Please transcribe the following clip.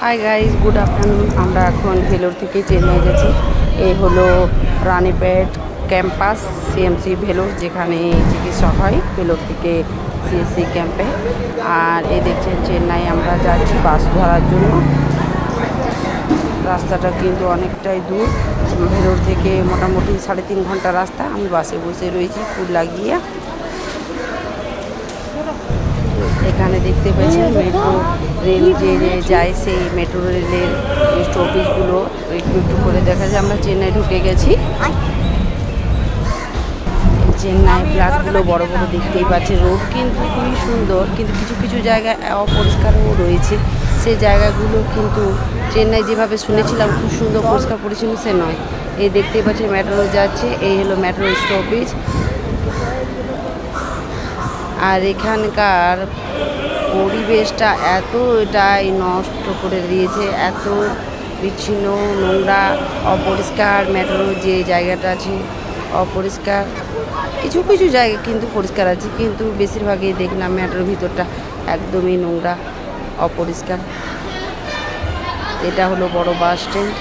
Hi guys, good afternoon. আমরা এখন ভেলোর থেকে চেন্নাই যাচ্ছি। এই হলো রানীপেট ক্যাম্পাস সিএমসি ভেলোর, যেখানে চিকিৎসা হয় ভেলোর থেকে সিএসসি ক্যাম্পে। আর এই দেখছেন চেন্নাই আমরা যাচ্ছি বাস ধরার জন্য। রাস্তাটা কিন্তু অনেকটাই দূর, ভেলোর থেকে মোটামুটি 3.5 ঘন্টা রাস্তা। আমি বাসে বসে রয়েছি ফুল লাগিয়ে। এখানে দেখতে পাচ্ছেন মেট্রো রেল যে যায়, সেই মেট্রো রেলের স্টপেজগুলো একটু একটু করে দেখা যায়। আমরা চেন্নাই ঢুকে গেছি। চেন্নাই ফ্ল্যাটগুলো বড় বড় দেখতেই পাচ্ছি। রোড কিন্তু খুবই সুন্দর, কিন্তু কিছু কিছু জায়গায় অপরিষ্কারও রয়েছে। সেই জায়গাগুলো কিন্তু চেন্নাই যেভাবে শুনেছিলাম খুব সুন্দর পরিষ্কার পরিচ্ছন্ন, সে নয়। এই দেখতেই পাচ্ছি মেট্রো যাচ্ছে, এই হলো মেট্রো স্টপেজ। আর এখানকার পরিবেশটা এতটাই নষ্ট করে দিয়েছে, এত বিচ্ছিন্ন, নোংরা, অপরিষ্কার। মেট্রোর যে জায়গাটা আছে অপরিষ্কার, কিছু কিছু জায়গা কিন্তু পরিষ্কার আছে, কিন্তু বেশিরভাগই দেখলাম মেট্রোর ভিতরটা একদমই নোংরা, অপরিষ্কার। এটা হলো বড় বাস স্ট্যান্ড।